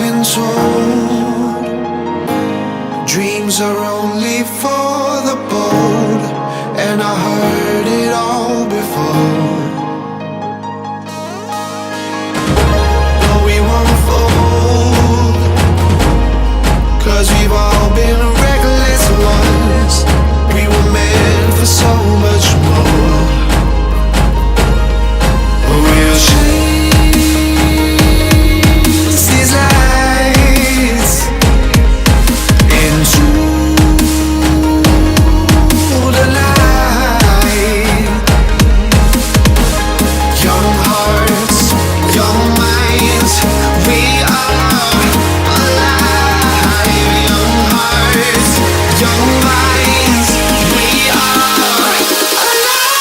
been told dreams are only for the bold, and I heard it all before. No, we won't fold, 'cause we've all been reckless once. We were meant for so much more. We'll chase these lights into the light. Young hearts, young minds, we are alive. Young hearts, young minds, we are alive.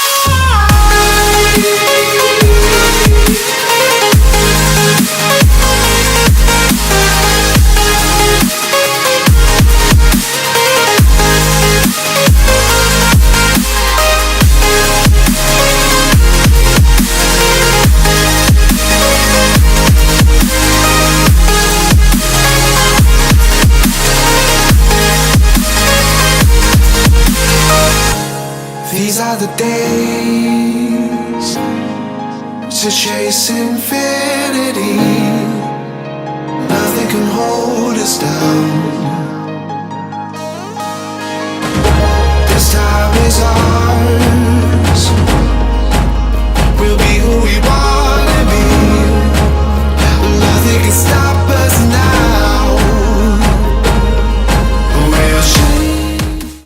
These are the days to chase infinity. Nothing can hold us down.